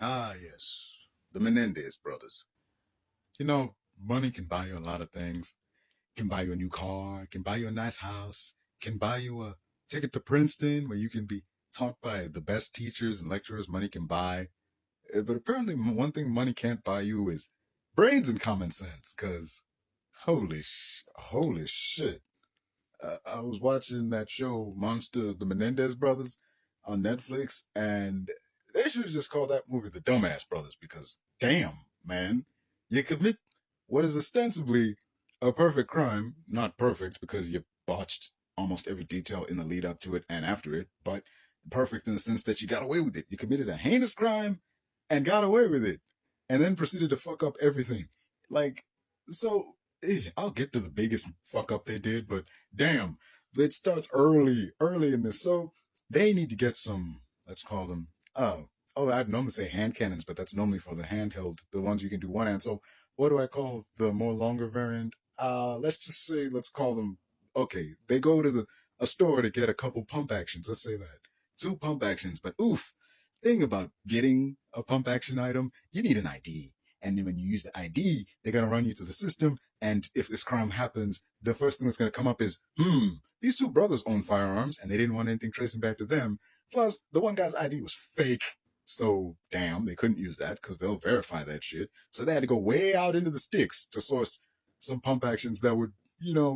Ah, yes. The Menendez brothers. You know, money can buy you a lot of things. Can buy you a new car, can buy you a nice house, can buy you a ticket to Princeton where you can be taught by the best teachers and lecturers money can buy. But apparently, one thing money can't buy you is brains and common sense. Cause holy shit! I was watching that show, Monster, the Menendez Brothers, on Netflix, and they should have just called that movie The Dumbass Brothers because, damn, man, you commit what is ostensibly a perfect crime, not perfect because you botched almost every detail in the lead up to it and after it, but perfect in the sense that you got away with it. You committed a heinous crime and got away with it, and then proceeded to fuck up everything. Like, so I'll get to the biggest fuck up they did, but damn, it starts early in this. So they need to get some, let's call them, I'd normally say hand cannons, but that's normally for the handheld, the ones you can do one hand. So what do I call the more longer variant? Let's just say, let's call them, okay, they go to a store to get a couple pump actions. Let's say that. Two pump actions, but oof, thing about getting a pump action item, you need an ID. And then when you use the ID, they're going to run you through the system. And if this crime happens, the first thing that's going to come up is, these two brothers own firearms and they didn't want anything tracing back to them. Plus, the one guy's ID was fake. So, damn, they couldn't use that because they'll verify that shit. So they had to go way out into the sticks to source some pump actions that would,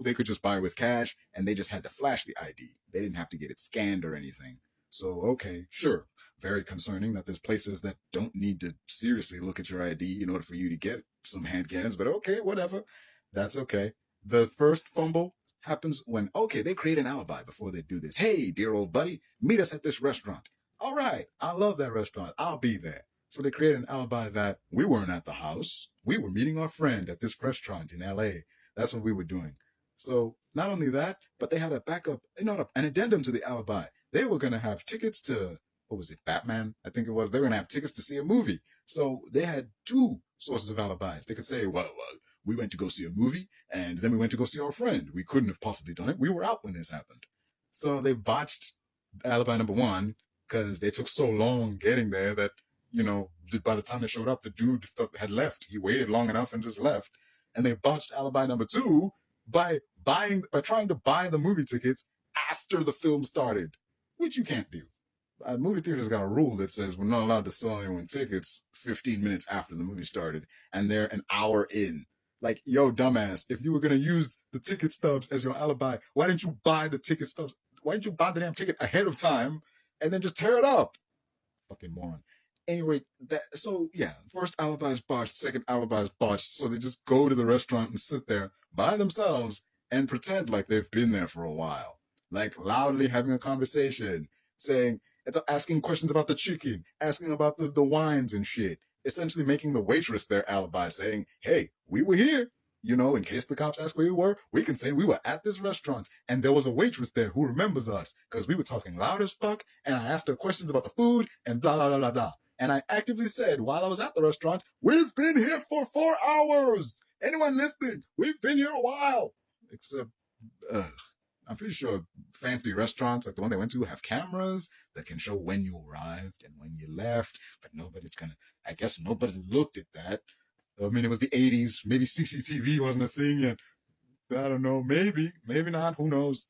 they could just buy with cash and they just had to flash the ID. They didn't have to get it scanned or anything. So, okay, sure. Very concerning that there's places that don't need to seriously look at your ID in order for you to get some hand cannons, but okay, whatever. That's okay. The first fumble happens when, okay, they create an alibi before they do this. Hey, dear old buddy, meet us at this restaurant. All right, I love that restaurant. I'll be there. So they create an alibi that we weren't at the house. We were meeting our friend at this restaurant in LA. That's what we were doing. So not only that, but they had a backup, an addendum to the alibi. They were going to have tickets to, what was it, Batman? I think it was. They were going to have tickets to see a movie. So they had two sources of alibis. They could say, well, we went to go see a movie, and then we went to go see our friend. We couldn't have possibly done it. We were out when this happened. So they botched alibi number one because they took so long getting there that, by the time they showed up, the dude had left. He waited long enough and just left. And they botched alibi number two by trying to buy the movie tickets after the film started, which you can't do. Movie theaters got a rule that says we're not allowed to sell anyone tickets 15 minutes after the movie started, and they're an hour in. Like, yo, dumbass, if you were going to use the ticket stubs as your alibi, why didn't you buy the ticket stubs? Why didn't you buy the damn ticket ahead of time and then just tear it up? Fucking moron. Anyway, first alibi is botched, second alibi is botched, so they just go to the restaurant and sit there by themselves and pretend like they've been there for a while. Like, loudly having a conversation, saying, it's asking questions about the chicken, asking about the wines and shit. Essentially making the waitress their alibi, saying, hey, we were here. In case the cops ask where we were, we can say we were at this restaurant and there was a waitress there who remembers us because we were talking loud as fuck and I asked her questions about the food and blah, blah, blah, blah, blah. And I actively said while I was at the restaurant, we've been here for 4 hours. Anyone listening? We've been here a while. Except, I'm pretty sure fancy restaurants like the one they went to have cameras that can show when you arrived and when you left, but I guess nobody looked at that. I mean, it was the 80s. Maybe CCTV wasn't a thing yet. I don't know. Maybe not. Who knows?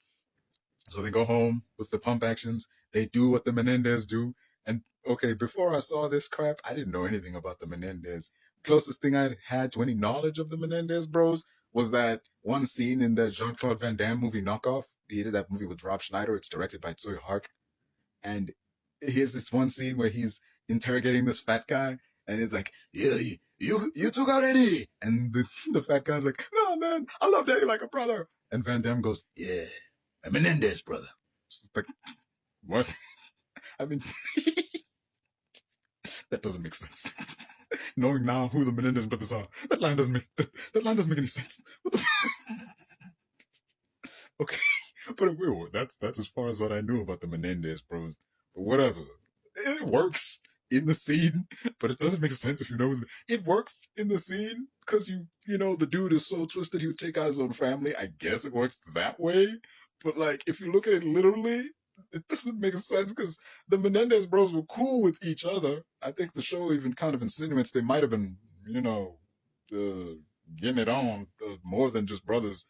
So they go home with the pump actions. They do what the Menendez do. And okay, before I saw this crap, I didn't know anything about the Menendez. Closest thing I had to any knowledge of the Menendez bros was that one scene in the Jean-Claude Van Damme movie Knockoff. He did that movie with Rob Schneider. It's directed by Tsui Hark. And here's this one scene where he's interrogating this fat guy. And he's like, yeah, you took out Eddie. And the fat guy's like, no, man, I love Eddie like a brother. And Van Damme goes, yeah, a Menendez brother. It's like, what? I mean, that doesn't make sense. Knowing now who the Menendez brothers are, that line doesn't make any sense. What the okay, but that's as far as what I knew about the Menendez bros. But whatever, it works in the scene, but it doesn't make sense if you know it works in the scene because the dude is so twisted he would take out his own family. I guess it works that way, but like if you look at it literally, it doesn't make sense because the Menendez bros were cool with each other. I think the show even kind of insinuates they might have been, getting it on more than just brothers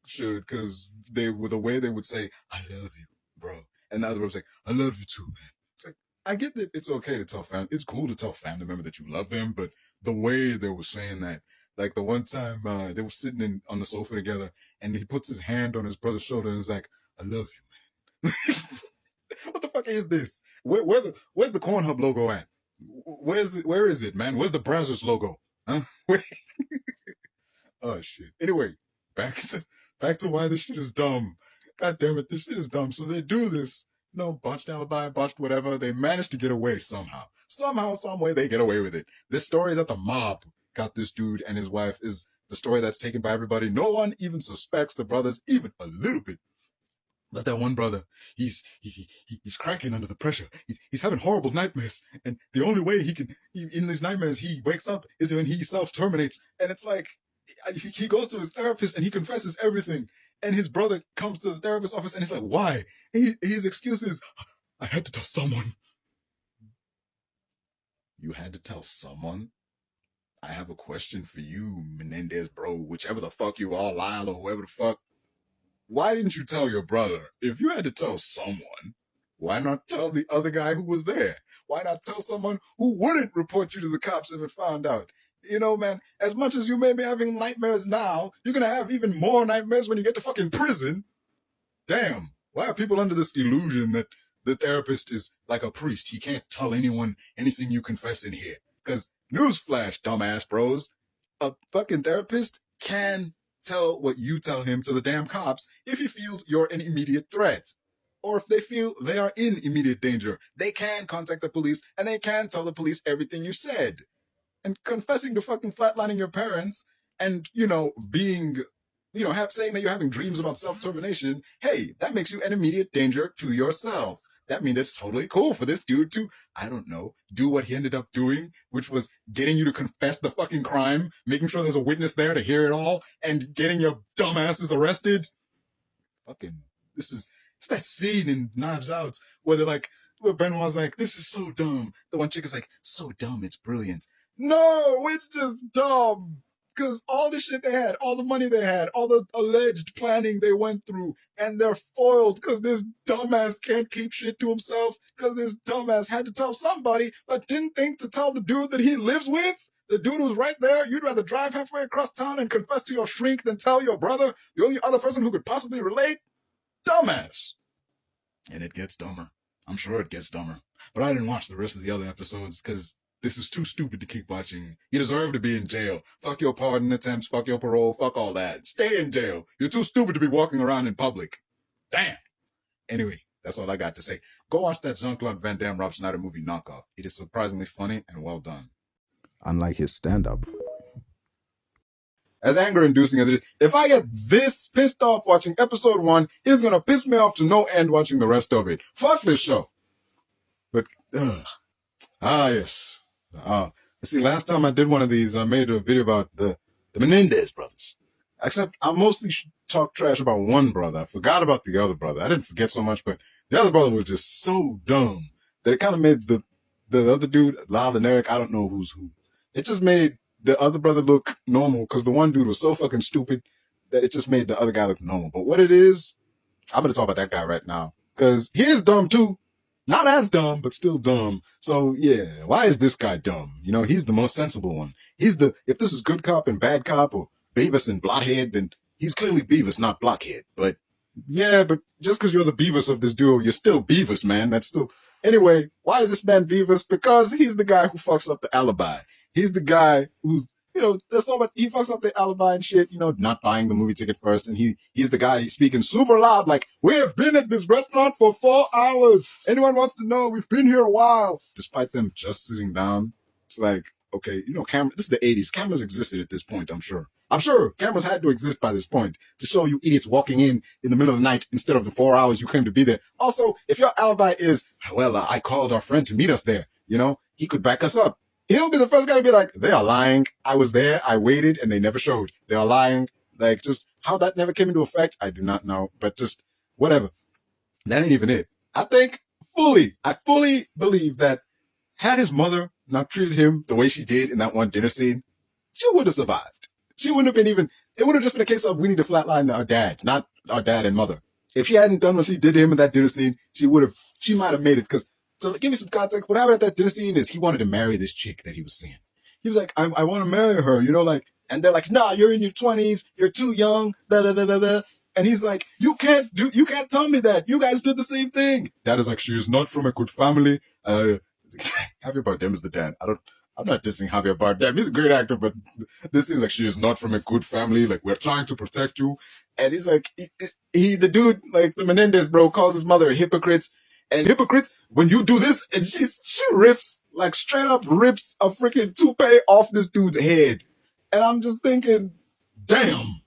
should, because they were the way they would say, "I love you, bro," and the other was like, "I love you too, man." It's like, I get that it's okay to tell family, it's cool to tell family member that you love them, but the way they were saying that, like the one time they were sitting on the sofa together, and he puts his hand on his brother's shoulder and is like, "I love you, man." What the fuck is this? Where's the Cornhub logo at? Where is it, man? Where's the Brazzers logo? Huh? Oh shit. Anyway, back to why this shit is dumb. God damn it, this shit is dumb. So they do this, botched alibi, botched whatever. They manage to get away somehow. Somehow, some way, they get away with it. This story that the mob got this dude and his wife is the story that's taken by everybody. No one even suspects the brothers even a little bit. But that one brother, he's cracking under the pressure. He's having horrible nightmares, and the only way in these nightmares he wakes up is when he self-terminates. And it's like he goes to his therapist and he confesses everything. And his brother comes to the therapist's office and he's like, "Why?" His excuse is, "I had to tell someone." You had to tell someone? I have a question for you, Menendez, bro. Whichever the fuck you are, Lyle or whoever the fuck. Why didn't you tell your brother? If you had to tell someone, why not tell the other guy who was there? Why not tell someone who wouldn't report you to the cops if it found out? Man, as much as you may be having nightmares now, you're going to have even more nightmares when you get to fucking prison. Damn, why are people under this illusion that the therapist is like a priest? He can't tell anyone anything you confess in here. Because, newsflash, dumbass bros, a fucking therapist can tell what you tell him to the damn cops if he feels you're an immediate threat. Or if they feel they are in immediate danger, they can contact the police and they can tell the police everything you said. And confessing to fucking flatlining your parents and, being, saying that you're having dreams about self-termination, hey, that makes you an immediate danger to yourself. That means it's totally cool for this dude to, I don't know, do what he ended up doing, which was getting you to confess the fucking crime, making sure there's a witness there to hear it all, and getting your dumbasses arrested. Fucking, it's that scene in Knives Out where where Benoit's like, "This is so dumb." The one chick is like, "So dumb, it's brilliant." No, it's just dumb. Because all the shit they had, all the money they had, all the alleged planning they went through, and they're foiled because this dumbass can't keep shit to himself, because this dumbass had to tell somebody, but didn't think to tell the dude that he lives with. The dude who's right there. You'd rather drive halfway across town and confess to your shrink than tell your brother, the only other person who could possibly relate. Dumbass. And it gets dumber. I'm sure it gets dumber. But I didn't watch the rest of the other episodes because this is too stupid to keep watching. You deserve to be in jail. Fuck your pardon attempts, fuck your parole, fuck all that. Stay in jail. You're too stupid to be walking around in public. Damn. Anyway, that's all I got to say. Go watch that Jean-Claude Van Damme Rob Schneider movie Knockoff. It is surprisingly funny and well done. Unlike his stand-up. As anger-inducing as it is, if I get this pissed off watching episode 1, it's gonna piss me off to no end watching the rest of it. Fuck this show. But, yes. See, last time I did one of these, I made a video about the Menendez brothers. Except I mostly talked trash about one brother. I forgot about the other brother. I didn't forget so much, but the other brother was just so dumb that it kind of made the other dude, Lyle and Erik, I don't know who's who. It just made the other brother look normal because the one dude was so fucking stupid that it just made the other guy look normal. But what it is, I'm going to talk about that guy right now because he is dumb too. Not as dumb, but still dumb. So, yeah, why is this guy dumb? He's the most sensible one. If this is good cop and bad cop or Beavis and Blockhead, then he's clearly Beavis, not Blockhead. But, yeah, but just because you're the Beavis of this duo, you're still Beavis, man. That's still... Anyway, why is this man Beavis? Because he's the guy who fucks up the alibi. He's the guy who's, there's so much, he fucks up the alibi and shit, not buying the movie ticket first. And he's the guy, he's speaking super loud, like, "We have been at this restaurant for 4 hours. Anyone wants to know? We've been here a while." Despite them just sitting down. It's like, okay, camera, this is the 80s. Cameras existed at this point, I'm sure. Cameras had to exist by this point to show you idiots walking in the middle of the night instead of the 4 hours you claim to be there. Also, if your alibi is, "Well, I called our friend to meet us there," he could back us up. He'll be the first guy to be like, "They are lying. I was there. I waited and they never showed. They are lying." Just how that never came into effect, I do not know. But just whatever. That ain't even it. I fully believe that had his mother not treated him the way she did in that one dinner scene, she would have survived. She wouldn't have been even, it would have just been a case of we need to flatline our dads, not our dad and mother. If she hadn't done what she did to him in that dinner scene, she might have made it. Because, so give me some context. What happened at that dinner scene is he wanted to marry this chick that he was seeing. He was like, I want to marry her, and they're like, nah, you're in your 20s, you're too young, blah, blah, blah, blah, blah. And he's like, you can't tell me that. You guys did the same thing. Dad is like, she is not from a good family. Javier Bardem is the dad. I'm not dissing Javier Bardem. He's a great actor, but this seems like she is not from a good family. Like, we're trying to protect you. And he's like, the dude, like the Menendez bro, calls his mother a hypocrite. And hypocrites, when you do this, and she rips, like straight up rips a freaking toupee off this dude's head. And I'm just thinking, damn.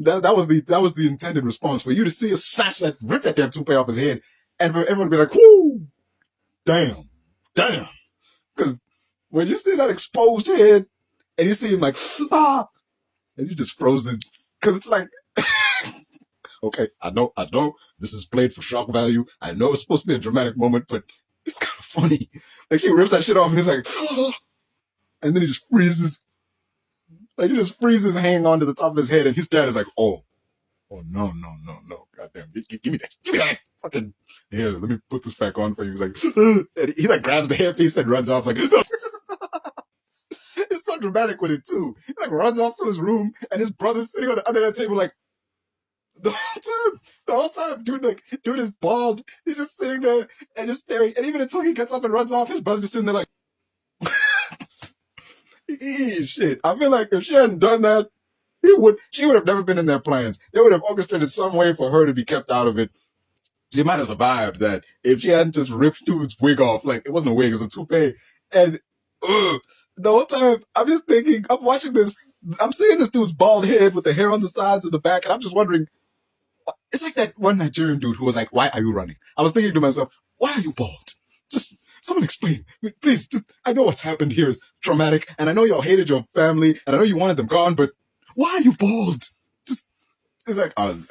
That was the intended response, for you to see us rip that damn toupee off his head, and for everyone to be like, whoo, damn. Because when you see that exposed head, and you see him like, and he's just frozen, because it's like, okay, I know, this is played for shock value. I know it's supposed to be a dramatic moment, but it's kind of funny. Like, she rips that shit off, and he's like, and then he just freezes. Like, he just freezes hanging onto the top of his head, and his dad is like, oh no, goddamn, give me that, fucking, yeah, let me put this back on for you. He's like, and he like grabs the hairpiece and runs off, like, it's so dramatic with it too. He like runs off to his room, and his brother's sitting on the other end of the table, like, the whole time, dude is bald. He's just sitting there and just staring, and even until he gets up and runs off, his brother's just sitting there like, shit. I feel like if she hadn't done that, she would have never been in their plans. They would have orchestrated some way for her to be kept out of it. She might have survived that if she hadn't just ripped dude's wig off. Like, it wasn't a wig, it was a toupee. And the whole time, I'm just thinking, I'm watching this, I'm seeing this dude's bald head with the hair on the sides and the back, and I'm just wondering, it's like that one Nigerian dude who was like, why are you running? I was thinking to myself, why are you bald? Just someone explain. Please, I know what's happened here is traumatic, and I know y'all hated your family, and I know you wanted them gone, but why are you bald? It's like, and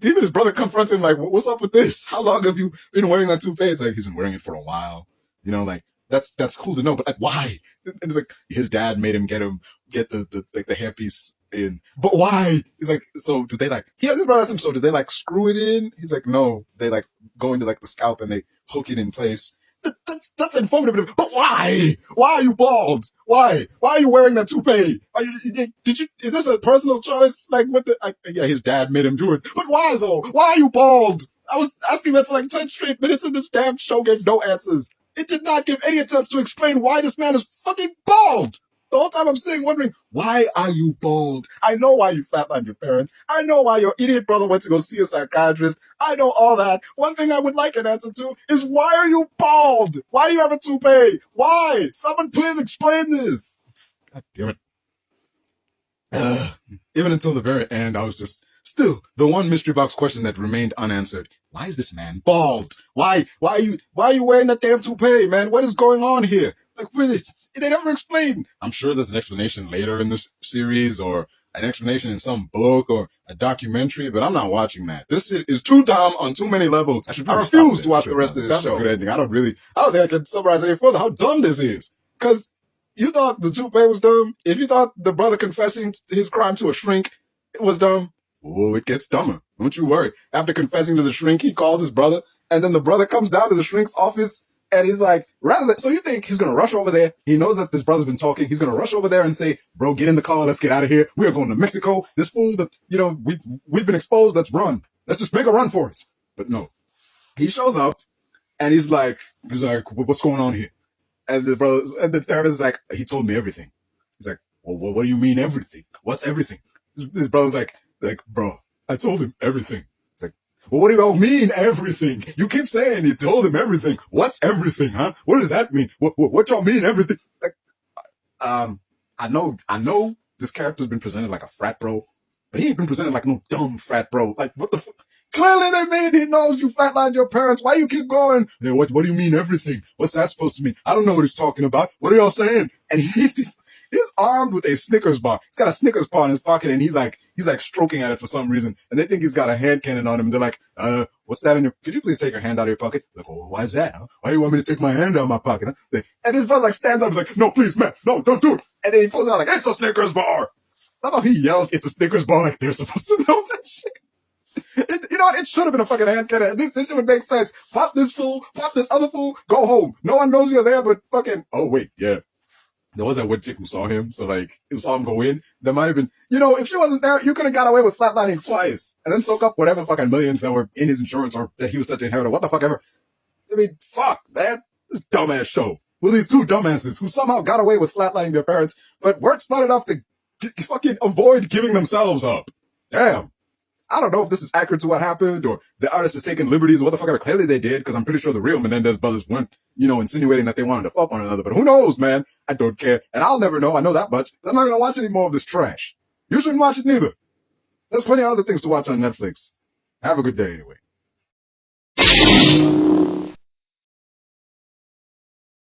even his brother confronts him like, what's up with this? How long have you been wearing that toupee? It's like, he's been wearing it for a while. Like, that's cool to know, but like, why? And it's like, his dad made him get the hairpiece in. But why? He's like, so do they like, his brother asked him, so do they like screw it in? He's like, no, they like go into like the scalp and they hook it in place. That's informative, but why? Why are you bald? Why are you wearing that toupee? Is this a personal choice? Like, yeah, his dad made him do it. But why though? Why are you bald? I was asking that for like 10 straight minutes and this damn show gave no answers. It did not give any attempts to explain why this man is fucking bald. The whole time I'm sitting wondering, why are you bald? I know why you flatlined your parents. I know why your idiot brother went to go see a psychiatrist. I know all that. One thing I would like an answer to is, why are you bald? Why do you have a toupee? Why? Someone please explain this. God damn it. Even until the very end, I was just, still, the one mystery box question that remained unanswered. Why is this man bald? Why are you wearing that damn toupee, man? What is going on here? Like, really, they never explain. I'm sure there's an explanation later in this series, or an explanation in some book or a documentary, but I'm not watching that. This is too dumb on too many levels. I refuse to watch the rest of this show. That's a good ending. I don't think I can summarize any further how dumb this is. Because you thought the toupee was dumb. If you thought the brother confessing his crime to a shrink was dumb, oh, it gets dumber. Don't you worry. After confessing to the shrink, he calls his brother, and then the brother comes down to the shrink's office, and he's like, so you think he's going to rush over there? He knows that this brother's been talking. He's going to rush over there and say, bro, get in the car. Let's get out of here. We are going to Mexico. This fool that, we've been exposed. Let's run. Let's just make a run for it. But no, he shows up and he's like, what's going on here? And the therapist is like, he told me everything. He's like, well, what do you mean everything? What's everything? His brother's like, bro, I told him everything. It's like, well, what do you all mean everything? You keep saying you told him everything. What's everything, huh? What does that mean? What y'all mean everything? Like, I know this character's been presented like a frat bro, but he ain't been presented like no dumb frat bro. Like, what the fuck? Clearly they made he knows you flatlined your parents. Why you keep going? Yeah, what do you mean everything? What's that supposed to mean? I don't know what he's talking about. What are y'all saying? And he's armed with a Snickers bar. He's got a Snickers bar in his pocket, and he's like, he's like stroking at it for some reason, and they think he's got a hand cannon on him. And they're like, what's that in your? Could you please take your hand out of your pocket? Like, oh, why is that? Huh? Why do you want me to take my hand out of my pocket? Huh? And his brother like stands up, and is like, no, please, man, no, don't do it. And then he pulls it out like, it's a Snickers bar. I love how he yells, it's a Snickers bar, like they're supposed to know that shit. You know what? It should have been a fucking hand cannon. At least this shit would make sense. Pop this fool, pop this other fool, go home. No one knows you're there, but fucking, oh wait, yeah. There was that one chick who saw him, so like, who saw him go in. There might have been, you know, if she wasn't there, you could have got away with flatlining twice. And then soak up whatever fucking millions that were in his insurance or that he was such an inheritor. What the fuck ever. I mean, fuck, man. This dumbass show. With these two dumbasses who somehow got away with flatlining their parents, but weren't smart enough to fucking avoid giving themselves up. Damn. I don't know if this is accurate to what happened or the artist is taking liberties or what the fuck ever. Clearly they did, because I'm pretty sure the real Menendez brothers weren't, you know, insinuating that they wanted to fuck one another. But who knows, man? I don't care. And I'll never know. I know that much. I'm not going to watch any more of this trash. You shouldn't watch it neither. There's plenty of other things to watch on Netflix. Have a good day anyway.